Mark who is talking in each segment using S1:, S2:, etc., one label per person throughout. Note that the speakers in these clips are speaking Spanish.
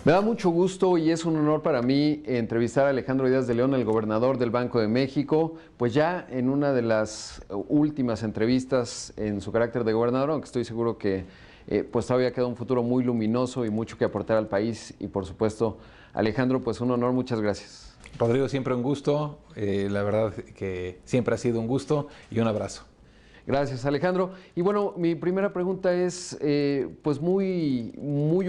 S1: Me da mucho gusto y es un honor para mí entrevistar a Alejandro Díaz de León, el gobernador del Banco de México, pues ya en una de las últimas entrevistas en su carácter de gobernador, aunque estoy seguro que pues todavía queda un futuro muy luminoso y mucho que aportar al país. Y por supuesto, Alejandro, pues un honor, muchas gracias.
S2: Rodrigo, siempre un gusto, la verdad que siempre ha sido un gusto y un abrazo.
S1: Gracias, Alejandro. Y bueno, mi primera pregunta es, pues muy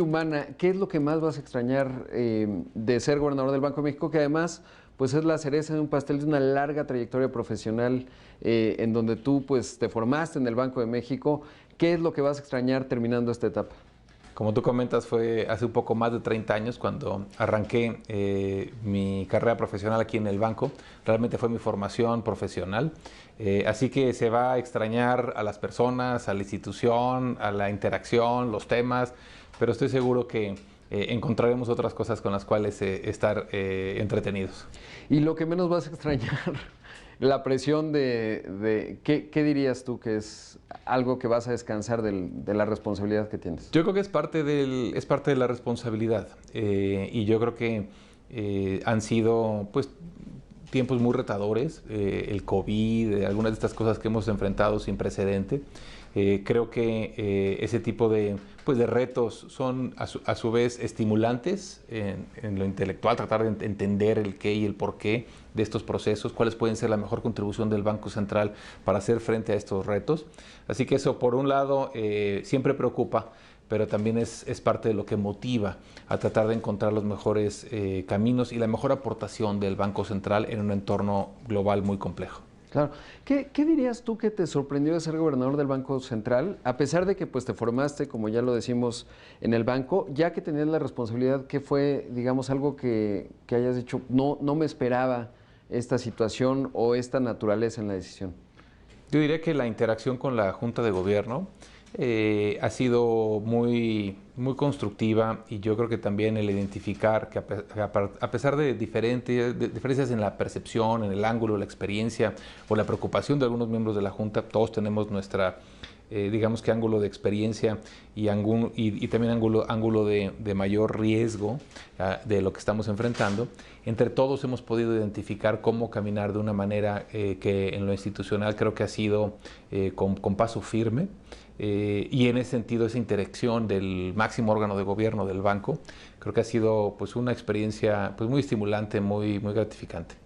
S1: humana. ¿Qué es lo que más vas a extrañar de ser gobernador del Banco de México? Que además, pues es la cereza de un pastel de una larga trayectoria profesional en donde tú, pues, te formaste en el Banco de México. ¿Qué es lo que vas a extrañar terminando esta etapa?
S2: Como tú comentas, fue hace un poco más de 30 años cuando arranqué mi carrera profesional aquí en el banco. Realmente fue mi formación profesional. Así que se va a extrañar a las personas, a la institución, a la interacción, los temas, pero estoy seguro que encontraremos otras cosas con las cuales estar entretenidos.
S1: Y lo que menos vas a extrañar, la presión ¿qué dirías tú que es algo que vas a descansar de la responsabilidad que tienes?
S2: Yo creo que es parte de la responsabilidad y yo creo que han sido pues tiempos muy retadores, el COVID, algunas de estas cosas que hemos enfrentado sin precedente. Creo que ese tipo pues de retos son a su vez estimulantes en lo intelectual, tratar de entender el qué y el por qué de estos procesos, cuáles pueden ser la mejor contribución del Banco Central para hacer frente a estos retos. Así que eso, por un lado, siempre preocupa, pero también es parte de lo que motiva a tratar de encontrar los mejores caminos y la mejor aportación del Banco Central en un entorno global muy complejo.
S1: Claro. ¿Qué dirías tú que te sorprendió de ser gobernador del Banco Central? A pesar de que pues, te formaste, como ya lo decimos, en el banco, ya que tenías la responsabilidad, ¿qué fue, digamos, algo que hayas dicho, no me esperaba esta situación o esta naturaleza en la decisión?
S2: Yo diría que la interacción con la Junta de Gobierno ha sido muy constructiva y yo creo que también el identificar que a pesar de diferencias en la percepción, en el ángulo, la experiencia o la preocupación de algunos miembros de la Junta, todos tenemos nuestra, digamos que ángulo de experiencia y también ángulo de mayor riesgo de lo que estamos enfrentando. Entre todos hemos podido identificar cómo caminar de una manera que en lo institucional creo que ha sido con paso firme. Y en ese sentido esa interacción del máximo órgano de gobierno del banco creo que ha sido pues una experiencia pues muy estimulante, muy gratificante.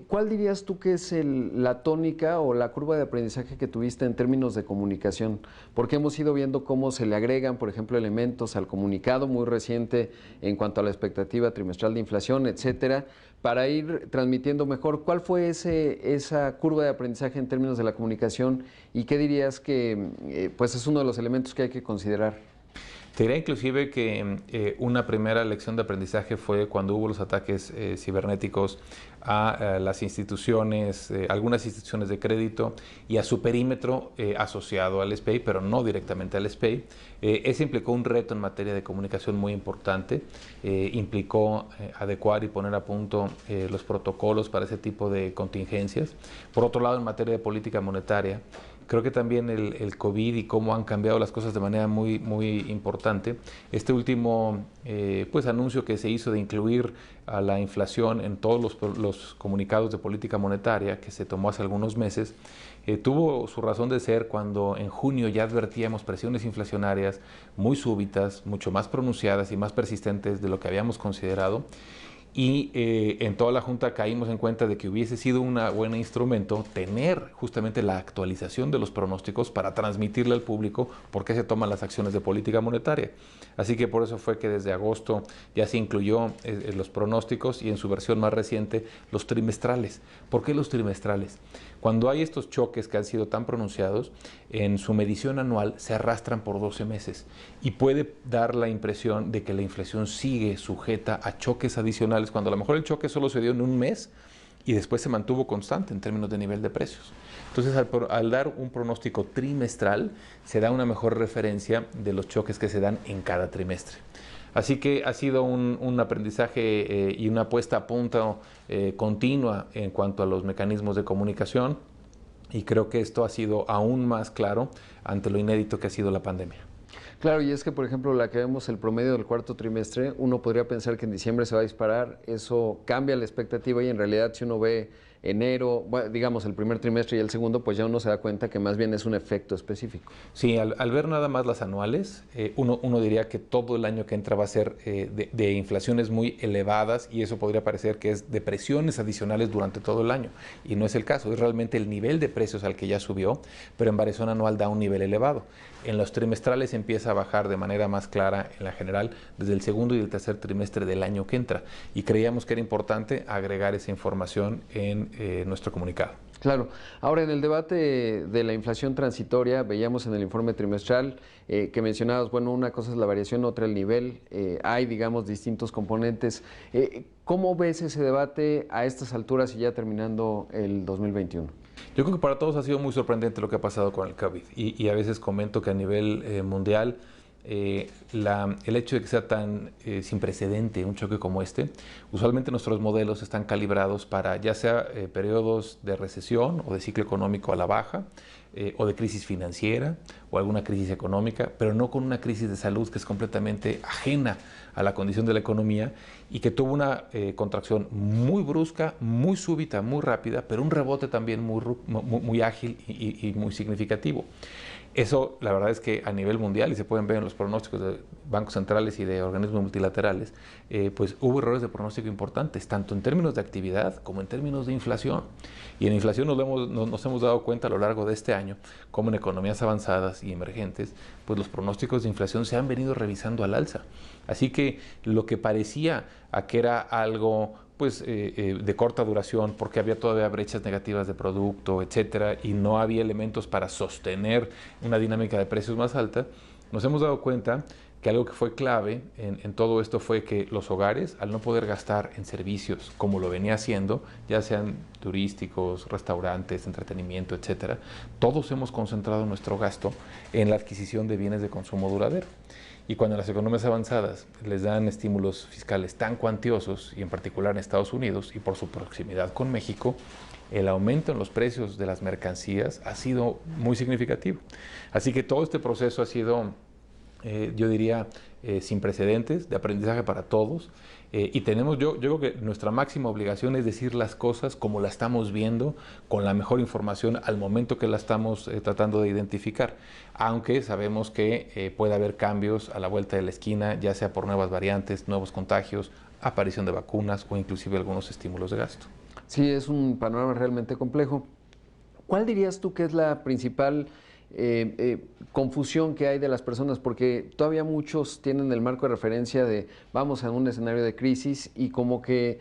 S1: ¿Cuál dirías tú que es la tónica o la curva de aprendizaje que tuviste en términos de comunicación? Porque hemos ido viendo cómo se le agregan, por ejemplo, elementos al comunicado muy reciente en cuanto a la expectativa trimestral de inflación, etcétera, para ir transmitiendo mejor. ¿Cuál fue esa curva de aprendizaje en términos de la comunicación y qué dirías que pues es uno de los elementos que hay que considerar?
S2: Te diría inclusive que una primera lección de aprendizaje fue cuando hubo los ataques cibernéticos a las instituciones, algunas instituciones de crédito y a su perímetro asociado al SPEI, pero no directamente al SPEI. Ese implicó un reto en materia de comunicación muy importante, implicó adecuar y poner a punto los protocolos para ese tipo de contingencias. Por otro lado, en materia de política monetaria, creo que también el COVID y cómo han cambiado las cosas de manera muy importante. Este último pues anuncio que se hizo de incluir a la inflación en todos los comunicados de política monetaria que se tomó hace algunos meses, tuvo su razón de ser cuando en junio ya advertíamos presiones inflacionarias muy súbitas, mucho más pronunciadas y más persistentes de lo que habíamos considerado. Y en toda la Junta caímos en cuenta de que hubiese sido un buen instrumento tener justamente la actualización de los pronósticos para transmitirle al público por qué se toman las acciones de política monetaria. Así que por eso fue que desde agosto ya se incluyó los pronósticos y en su versión más reciente los trimestrales. ¿Por qué los trimestrales? Cuando hay estos choques que han sido tan pronunciados, en su medición anual se arrastran por 12 meses y puede dar la impresión de que la inflación sigue sujeta a choques adicionales, cuando a lo mejor el choque solo se dio en un mes y después se mantuvo constante en términos de nivel de precios. Entonces, al dar un pronóstico trimestral, se da una mejor referencia de los choques que se dan en cada trimestre. Así que ha sido un aprendizaje y una puesta a punto continua en cuanto a los mecanismos de comunicación, y creo que esto ha sido aún más claro ante lo inédito que ha sido la pandemia.
S1: Claro, y es que, por ejemplo, la que vemos el promedio del cuarto trimestre, uno podría pensar que en diciembre se va a disparar, eso cambia la expectativa y en realidad si uno ve enero, bueno, digamos el primer trimestre y el segundo, pues ya uno se da cuenta que más bien es un efecto específico.
S2: Sí, al ver nada más las anuales, uno diría que todo el año que entra va a ser de inflaciones muy elevadas y eso podría parecer que es de presiones adicionales durante todo el año. Y no es el caso, es realmente el nivel de precios al que ya subió, pero en variación anual da un nivel elevado. En los trimestrales empieza a bajar de manera más clara en la general desde el segundo y el tercer trimestre del año que entra. Y creíamos que era importante agregar esa información en nuestro comunicado.
S1: Claro. Ahora, en el debate de la inflación transitoria, veíamos en el informe trimestral que mencionabas, bueno, una cosa es la variación, otra el nivel, hay, digamos, distintos componentes. ¿Cómo ves ese debate a estas alturas y ya terminando el 2021?
S2: Yo creo que para todos ha sido muy sorprendente lo que ha pasado con el COVID y a veces comento que a nivel mundial el hecho de que sea tan sin precedente un choque como este, usualmente nuestros modelos están calibrados para ya sea periodos de recesión o de ciclo económico a la baja o de crisis financiera o alguna crisis económica, pero no con una crisis de salud que es completamente ajena a la condición de la economía y que tuvo una contracción muy brusca, muy súbita, muy rápida, pero un rebote también muy ágil y muy significativo. Eso, la verdad es que a nivel mundial, y se pueden ver en los pronósticos de bancos centrales y de organismos multilaterales, pues hubo errores de pronóstico importantes, tanto en términos de actividad como en términos de inflación. Y en inflación nos hemos dado cuenta a lo largo de este año, como en economías avanzadas y emergentes, pues los pronósticos de inflación se han venido revisando al alza. Así que lo que parecía a que era algo pues de corta duración porque había todavía brechas negativas de producto, etcétera, y no había elementos para sostener una dinámica de precios más alta, nos hemos dado cuenta que algo que fue clave en todo esto fue que los hogares, al no poder gastar en servicios como lo venía haciendo, ya sean turísticos, restaurantes, entretenimiento, etcétera, todos hemos concentrado nuestro gasto en la adquisición de bienes de consumo duradero. Y cuando las economías avanzadas les dan estímulos fiscales tan cuantiosos, y en particular en Estados Unidos, y por su proximidad con México, el aumento en los precios de las mercancías ha sido muy significativo. Así que todo este proceso ha sido, yo diría, sin precedentes, de aprendizaje para todos. Y tenemos, yo creo que nuestra máxima obligación es decir las cosas como las estamos viendo, con la mejor información al momento que la estamos tratando de identificar, aunque sabemos que puede haber cambios a la vuelta de la esquina, ya sea por nuevas variantes, nuevos contagios, aparición de vacunas o inclusive algunos estímulos de gasto.
S1: Sí, es un panorama realmente complejo. ¿Cuál dirías tú que es la principal confusión que hay de las personas? Porque todavía muchos tienen el marco de referencia de vamos a un escenario de crisis y como que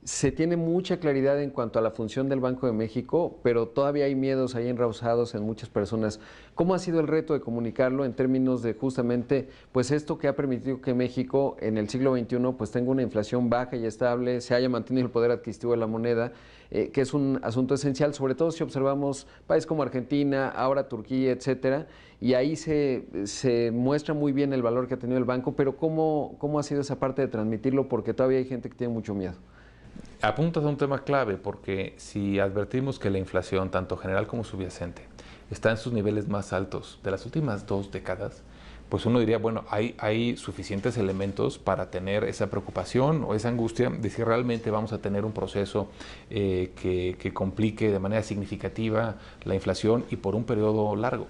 S1: se tiene mucha claridad en cuanto a la función del Banco de México, pero todavía hay miedos ahí enrausados en muchas personas. ¿Cómo ha sido el reto de comunicarlo en términos de justamente pues esto que ha permitido que México en el siglo XXI pues tenga una inflación baja y estable, se haya mantenido el poder adquisitivo de la moneda, que es un asunto esencial, sobre todo si observamos países como Argentina, ahora Turquía, etcétera, y ahí se muestra muy bien el valor que ha tenido el banco, pero ¿cómo ha sido esa parte de transmitirlo? Porque todavía hay gente que tiene mucho miedo.
S2: Apuntas a un tema clave porque si advertimos que la inflación, tanto general como subyacente, está en sus niveles más altos de las últimas 2 décadas, pues uno diría, bueno, hay suficientes elementos para tener esa preocupación o esa angustia de si realmente vamos a tener un proceso que complique de manera significativa la inflación y por un periodo largo.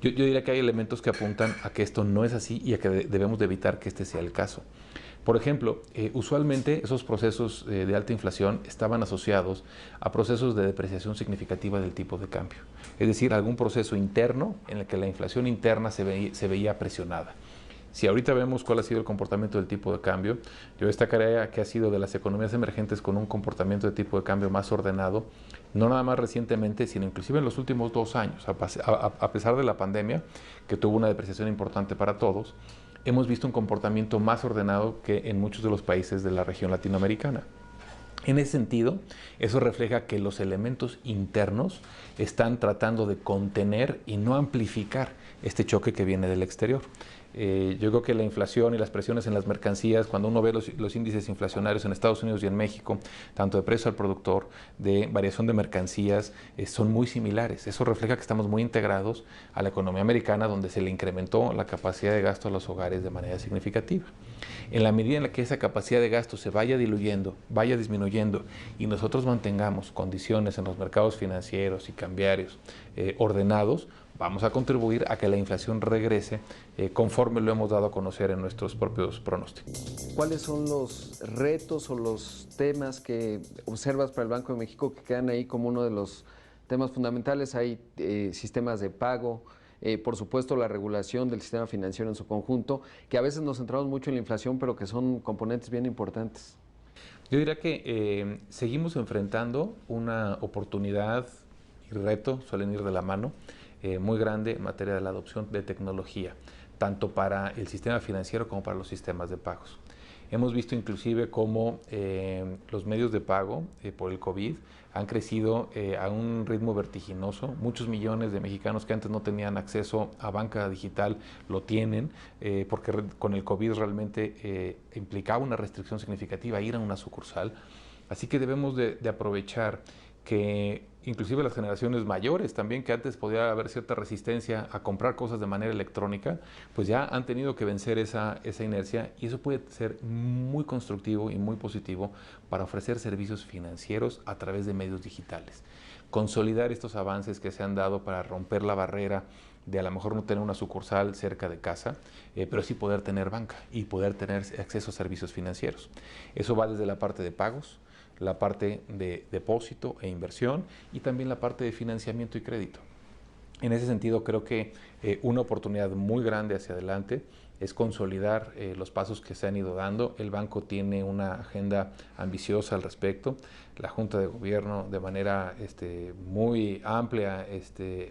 S2: Yo diría que hay elementos que apuntan a que esto no es así y a que debemos de evitar que este sea el caso. Por ejemplo, usualmente esos procesos de alta inflación estaban asociados a procesos de depreciación significativa del tipo de cambio. Es decir, algún proceso interno en el que la inflación interna se veía presionada. Si ahorita vemos cuál ha sido el comportamiento del tipo de cambio, yo destacaría que ha sido de las economías emergentes con un comportamiento de tipo de cambio más ordenado, no nada más recientemente, sino inclusive en los últimos 2 años, a pesar de la pandemia, que tuvo una depreciación importante para todos. Hemos visto un comportamiento más ordenado que en muchos de los países de la región latinoamericana. En ese sentido, eso refleja que los elementos internos están tratando de contener y no amplificar este choque que viene del exterior. Yo creo que la inflación y las presiones en las mercancías, cuando uno ve los índices inflacionarios en Estados Unidos y en México, tanto de precio al productor, de variación de mercancías, son muy similares. Eso refleja que estamos muy integrados a la economía americana, donde se le incrementó la capacidad de gasto a los hogares de manera significativa. En la medida en la que esa capacidad de gasto se vaya diluyendo, vaya disminuyendo, y nosotros mantengamos condiciones en los mercados financieros y cambiarios ordenados, vamos a contribuir a que la inflación regrese conforme lo hemos dado a conocer en nuestros propios pronósticos.
S1: ¿Cuáles son los retos o los temas que observas para el Banco de México que quedan ahí como uno de los temas fundamentales? Hay sistemas de pago, por supuesto la regulación del sistema financiero en su conjunto, que a veces nos centramos mucho en la inflación, pero que son componentes bien importantes.
S2: Yo diría que seguimos enfrentando una oportunidad y reto, suelen ir de la mano, muy grande en materia de la adopción de tecnología, tanto para el sistema financiero como para los sistemas de pagos. Hemos visto inclusive cómo los medios de pago por el COVID han crecido a un ritmo vertiginoso. Muchos millones de mexicanos que antes no tenían acceso a banca digital lo tienen, porque con el COVID realmente implicaba una restricción significativa ir a una sucursal. Así que debemos de aprovechar que inclusive las generaciones mayores también, que antes podía haber cierta resistencia a comprar cosas de manera electrónica, pues ya han tenido que vencer esa inercia, y eso puede ser muy constructivo y muy positivo para ofrecer servicios financieros a través de medios digitales. Consolidar estos avances que se han dado para romper la barrera de a lo mejor no tener una sucursal cerca de casa, pero sí poder tener banca y poder tener acceso a servicios financieros. Eso va desde la parte de pagos, la parte de depósito e inversión, y también la parte de financiamiento y crédito. En ese sentido, creo que una oportunidad muy grande hacia adelante es consolidar los pasos que se han ido dando. El banco tiene una agenda ambiciosa al respecto. La Junta de Gobierno, de manera muy amplia,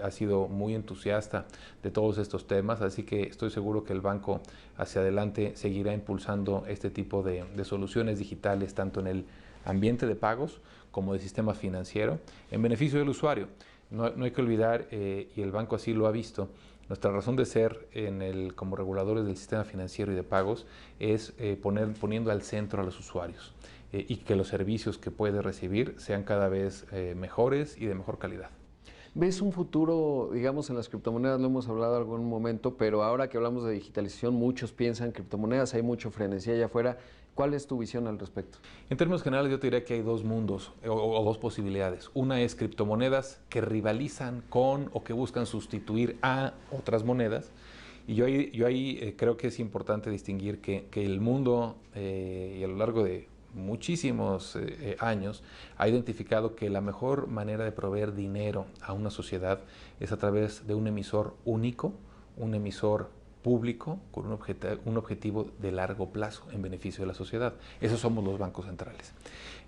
S2: ha sido muy entusiasta de todos estos temas, así que estoy seguro que el banco hacia adelante seguirá impulsando este tipo de soluciones digitales, tanto en el ambiente de pagos como de sistema financiero, en beneficio del usuario. No hay que olvidar, y el banco así lo ha visto, nuestra razón de ser como reguladores del sistema financiero y de pagos es poniendo al centro a los usuarios, y que los servicios que puede recibir sean cada vez mejores y de mejor calidad.
S1: ¿Ves un futuro, digamos, en las criptomonedas? Lo hemos hablado en algún momento, pero ahora que hablamos de digitalización, muchos piensan en criptomonedas, hay mucho frenesí allá afuera. ¿Cuál es tu visión al respecto?
S2: En términos generales, yo te diría que hay dos mundos o dos posibilidades. Una es criptomonedas que rivalizan con o que buscan sustituir a otras monedas. Y yo ahí creo que es importante distinguir que el mundo, y a lo largo de muchísimos años, ha identificado que la mejor manera de proveer dinero a una sociedad es a través de un emisor único, un emisor público con un objetivo de largo plazo en beneficio de la sociedad. Esos somos los bancos centrales.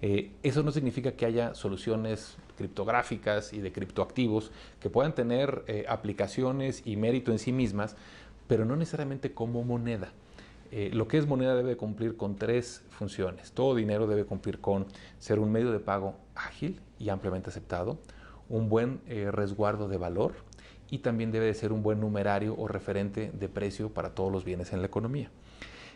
S2: Eso no significa que haya soluciones criptográficas y de criptoactivos que puedan tener aplicaciones y mérito en sí mismas, pero no necesariamente como moneda. Lo que es moneda debe cumplir con tres funciones. Todo dinero debe cumplir con ser un medio de pago ágil y ampliamente aceptado, un buen resguardo de valor, y también debe de ser un buen numerario o referente de precio para todos los bienes en la economía.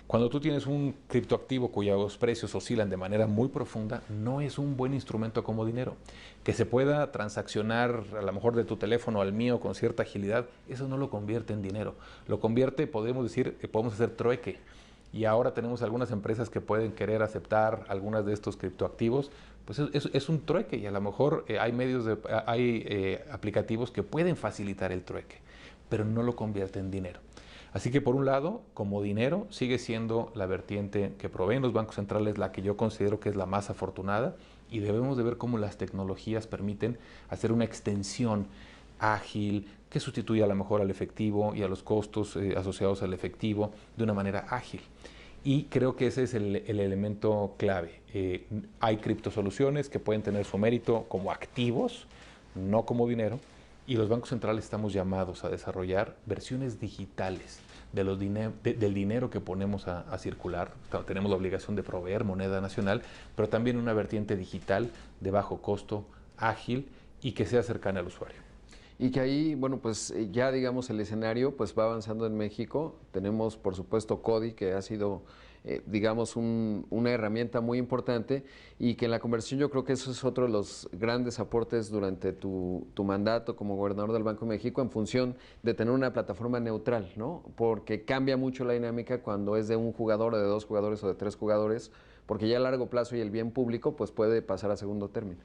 S2: Cuando tú tienes un criptoactivo cuyos precios oscilan de manera muy profunda, no es un buen instrumento como dinero. Que se pueda transaccionar a lo mejor de tu teléfono al mío con cierta agilidad, eso no lo convierte en dinero. Lo convierte, podemos decir, podemos hacer trueque. Y ahora tenemos algunas empresas que pueden querer aceptar algunas de estos criptoactivos, pues es un trueque, y a lo mejor hay aplicativos que pueden facilitar el trueque, pero no lo convierte en dinero. Así que por un lado, como dinero, sigue siendo la vertiente que proveen los bancos centrales la que yo considero que es la más afortunada, y debemos de ver cómo las tecnologías permiten hacer una extensión ágil que sustituya a lo mejor al efectivo y a los costos asociados al efectivo de una manera ágil. Y creo que ese es el elemento clave. Hay criptosoluciones que pueden tener su mérito como activos, no como dinero, y los bancos centrales estamos llamados a desarrollar versiones digitales del dinero que ponemos a circular. Tenemos la obligación de proveer moneda nacional, pero también una vertiente digital de bajo costo, ágil y que sea cercana al usuario.
S1: Y que ahí, bueno, pues ya digamos el escenario pues va avanzando en México. Tenemos, por supuesto, CODI, que ha sido, digamos, una herramienta muy importante y que en la conversión yo creo que eso es otro de los grandes aportes durante tu mandato como gobernador del Banco de México en función de tener una plataforma neutral, ¿no? Porque cambia mucho la dinámica cuando es de un jugador, o de dos jugadores o de tres jugadores, porque ya a largo plazo y el bien público pues puede pasar a segundo término.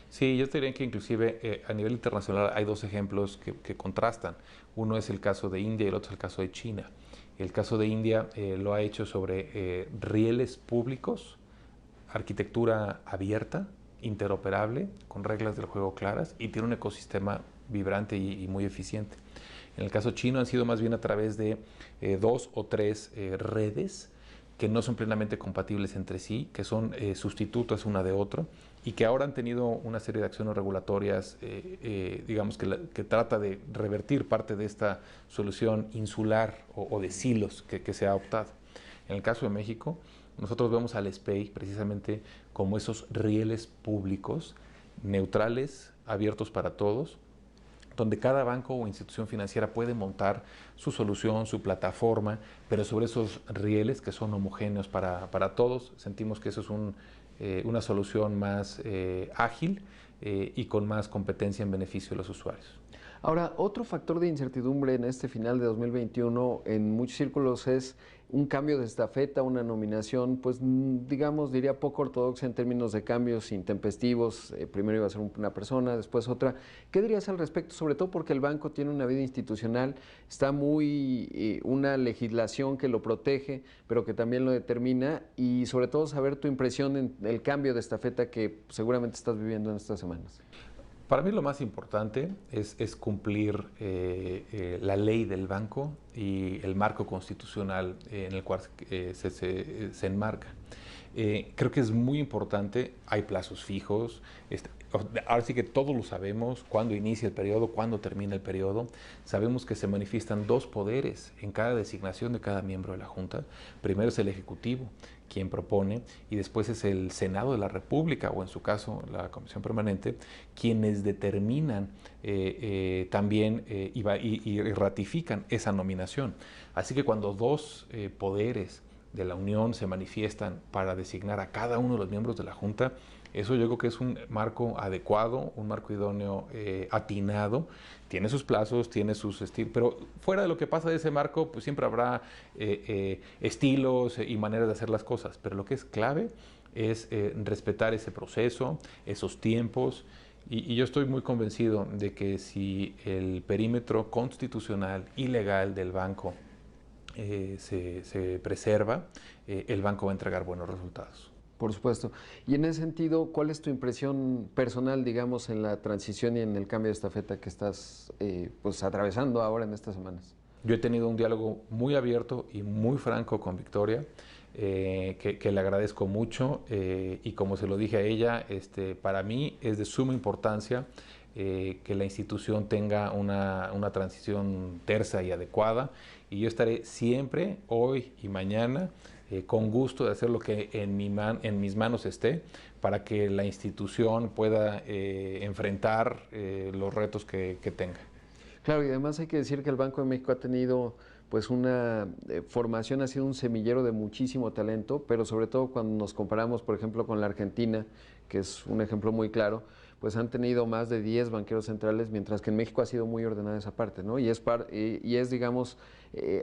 S2: Sí, yo te diría que inclusive a nivel internacional hay dos ejemplos que contrastan. Uno es el caso de India y el otro es el caso de China. El caso de India lo ha hecho sobre rieles públicos, arquitectura abierta, interoperable, con reglas del juego claras y tiene un ecosistema vibrante y muy eficiente. En el caso chino han sido más bien a través de dos o tres redes que no son plenamente compatibles entre sí, que son sustitutos una de otra y que ahora han tenido una serie de acciones regulatorias, digamos, que trata de revertir parte de esta solución insular o de silos que se ha optado. En el caso de México, nosotros vemos al SPEI precisamente como esos rieles públicos, neutrales, abiertos para todos, donde cada banco o institución financiera puede montar su solución, su plataforma, pero sobre esos rieles que son homogéneos para todos, sentimos que eso es una solución más ágil y con más competencia en beneficio de los usuarios.
S1: Ahora, otro factor de incertidumbre en este final de 2021 en muchos círculos es un cambio de estafeta, una nominación, pues digamos, diría poco ortodoxa en términos de cambios intempestivos. Primero iba a ser una persona, después otra. ¿Qué dirías al respecto? Sobre todo porque el banco tiene una vida institucional, está muy una legislación que lo protege, pero que también lo determina y sobre todo saber tu impresión en el cambio de estafeta que seguramente estás viviendo en estas semanas.
S2: Para mí lo más importante es cumplir la ley del banco y el marco constitucional en el cual se enmarca. Creo que es muy importante, hay plazos fijos, ahora sí que todos lo sabemos, cuándo inicia el periodo, cuándo termina el periodo. Sabemos que se manifiestan dos poderes en cada designación de cada miembro de la Junta. Primero es el Ejecutivo, quien propone, y después es el Senado de la República, o en su caso la Comisión Permanente, quienes determinan también y ratifican esa nominación. Así que cuando dos poderes de la Unión se manifiestan para designar a cada uno de los miembros de la Junta, eso yo creo que es un marco adecuado, un marco idóneo, atinado. Tiene sus plazos, tiene sus estilos, pero fuera de lo que pasa de ese marco, pues siempre habrá estilos y maneras de hacer las cosas. Pero lo que es clave es respetar ese proceso, esos tiempos. Y yo estoy muy convencido de que si el perímetro constitucional y legal del banco se preserva, el banco va a entregar buenos resultados.
S1: Por supuesto. Y en ese sentido, ¿cuál es tu impresión personal, digamos, en la transición y en el cambio de estafeta que estás pues atravesando ahora en estas semanas?
S2: Yo he tenido un diálogo muy abierto y muy franco con Victoria, que le agradezco mucho y como se lo dije a ella, para mí es de suma importancia que la institución tenga una transición tersa y adecuada y yo estaré siempre, hoy y mañana, con gusto de hacer lo que en mis manos esté para que la institución pueda enfrentar los retos que tenga.
S1: Claro, y además hay que decir que el Banco de México ha tenido pues una formación, ha sido un semillero de muchísimo talento, pero sobre todo cuando nos comparamos, por ejemplo, con la Argentina, que es un ejemplo muy claro, pues han tenido más de 10 banqueros centrales, mientras que en México ha sido muy ordenada esa parte, ¿no? Y es digamos,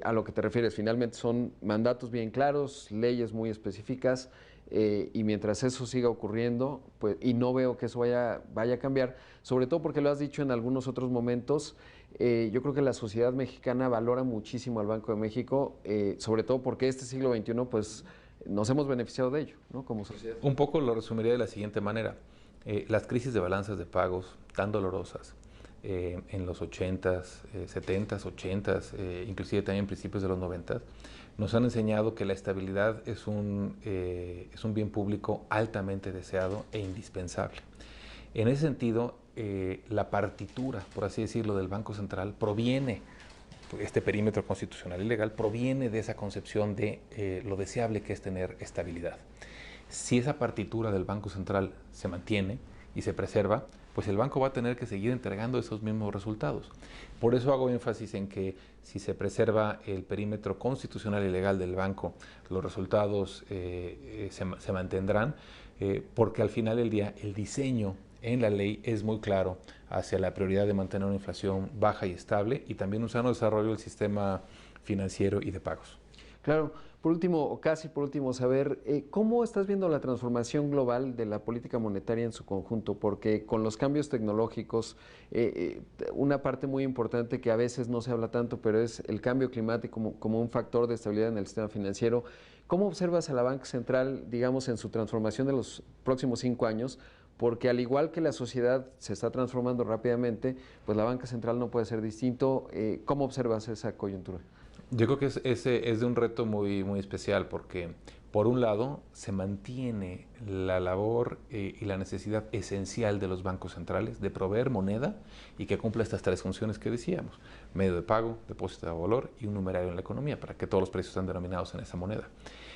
S1: a lo que te refieres, finalmente son mandatos bien claros, leyes muy específicas, y mientras eso siga ocurriendo, pues, y no veo que eso vaya a cambiar, sobre todo porque lo has dicho en algunos otros momentos, yo creo que la sociedad mexicana valora muchísimo al Banco de México, sobre todo porque este siglo XXI, pues, nos hemos beneficiado de ello, ¿no? Como sociedad.
S2: Un poco lo resumiría de la siguiente manera. Las crisis de balanzas de pagos tan dolorosas en los 80s, 70s, 80s, inclusive también en principios de los 90s, nos han enseñado que la estabilidad es un bien público altamente deseado e indispensable. En ese sentido, la partitura, por así decirlo, del Banco Central proviene, este perímetro constitucional y legal, proviene de esa concepción de lo deseable que es tener estabilidad. Si esa partitura del Banco Central se mantiene y se preserva, pues el banco va a tener que seguir entregando esos mismos resultados. Por eso hago énfasis en que si se preserva el perímetro constitucional y legal del banco, los resultados se mantendrán, porque al final del día el diseño en la ley es muy claro hacia la prioridad de mantener una inflación baja y estable y también un sano desarrollo del sistema financiero y de pagos.
S1: Claro, por último, o casi por último, saber cómo estás viendo la transformación global de la política monetaria en su conjunto, porque con los cambios tecnológicos, una parte muy importante que a veces no se habla tanto, pero es el cambio climático como un factor de estabilidad en el sistema financiero. ¿Cómo observas a la Banca Central, digamos, en su transformación de los próximos 5 años? Porque al igual que la sociedad se está transformando rápidamente, pues la Banca Central no puede ser distinto. ¿Cómo observas esa coyuntura?
S2: Yo creo que ese es de un reto muy, muy especial porque, por un lado, se mantiene la labor y la necesidad esencial de los bancos centrales de proveer moneda y que cumpla estas 3 funciones que decíamos: medio de pago, depósito de valor y un numerario en la economía para que todos los precios estén denominados en esa moneda.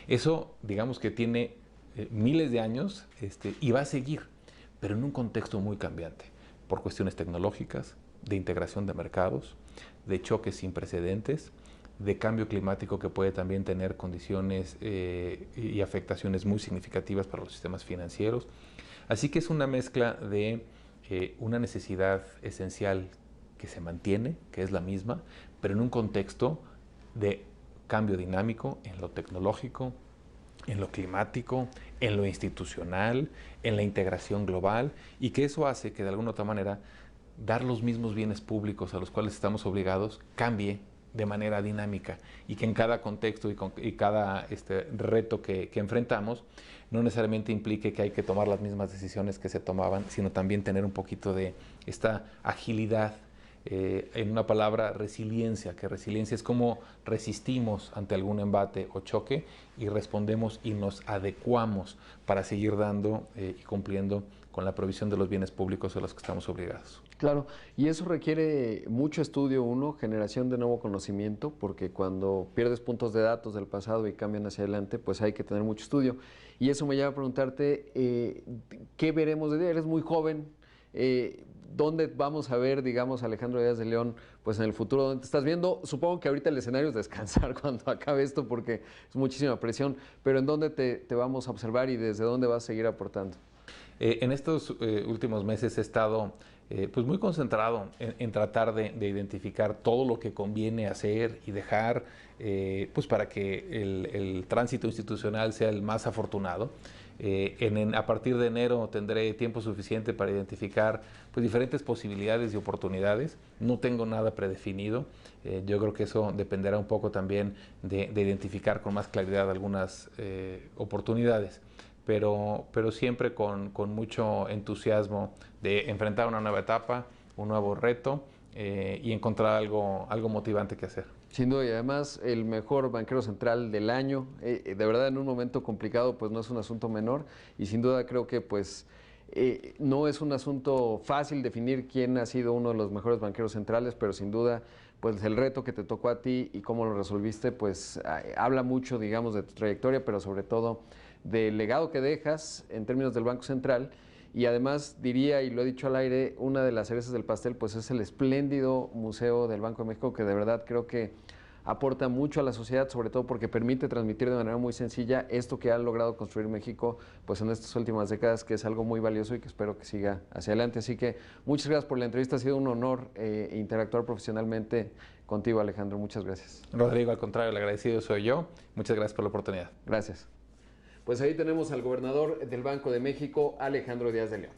S2: Eso, digamos que tiene miles de años y va a seguir, pero en un contexto muy cambiante, por cuestiones tecnológicas, de integración de mercados, de choques sin precedentes, de cambio climático que puede también tener condiciones y afectaciones muy significativas para los sistemas financieros. Así que es una mezcla de una necesidad esencial que se mantiene, que es la misma, pero en un contexto de cambio dinámico en lo tecnológico, en lo climático, en lo institucional, en la integración global, y que eso hace que de alguna otra manera dar los mismos bienes públicos a los cuales estamos obligados cambie de manera dinámica y que en cada contexto y cada reto que enfrentamos no necesariamente implique que hay que tomar las mismas decisiones que se tomaban, sino también tener un poquito de esta agilidad, en una palabra, resiliencia, que resiliencia es cómo resistimos ante algún embate o choque y respondemos y nos adecuamos para seguir dando y cumpliendo con la provisión de los bienes públicos a los que estamos obligados.
S1: Claro, y eso requiere mucho estudio, generación de nuevo conocimiento, porque cuando pierdes puntos de datos del pasado y cambian hacia adelante, pues hay que tener mucho estudio. Y eso me lleva a preguntarte, ¿qué veremos de ti? Eres muy joven, ¿dónde vamos a ver, digamos, a Alejandro Díaz de León, pues en el futuro? ¿Dónde te estás viendo? Supongo que ahorita el escenario es descansar cuando acabe esto, porque es muchísima presión, pero ¿en dónde te vamos a observar y desde dónde vas a seguir aportando?
S2: En estos últimos meses he estado pues muy concentrado en tratar de identificar todo lo que conviene hacer y dejar pues para que el tránsito institucional sea el más afortunado. A partir de enero tendré tiempo suficiente para identificar pues diferentes posibilidades y oportunidades. No tengo nada predefinido. Yo creo que eso dependerá un poco también de identificar con más claridad algunas oportunidades. Pero siempre con mucho entusiasmo de enfrentar una nueva etapa, un nuevo reto y encontrar algo motivante que hacer.
S1: Sin duda, y además el mejor banquero central del año, de verdad en un momento complicado pues no es un asunto menor y sin duda creo que pues no es un asunto fácil definir quién ha sido uno de los mejores banqueros centrales, pero sin duda pues el reto que te tocó a ti y cómo lo resolviste pues habla mucho, digamos, de tu trayectoria, pero sobre todo del legado que dejas en términos del Banco Central. Y además diría, y lo he dicho al aire, una de las cerezas del pastel pues es el espléndido Museo del Banco de México, que de verdad creo que aporta mucho a la sociedad, sobre todo porque permite transmitir de manera muy sencilla esto que ha logrado construir México pues en estas últimas décadas, que es algo muy valioso y que espero que siga hacia adelante. Así que muchas gracias por la entrevista, ha sido un honor interactuar profesionalmente contigo, Alejandro. Muchas gracias.
S2: Rodrigo, al contrario, el agradecido soy yo. Muchas gracias por la oportunidad.
S1: Gracias. Pues ahí tenemos al gobernador del Banco de México, Alejandro Díaz de León.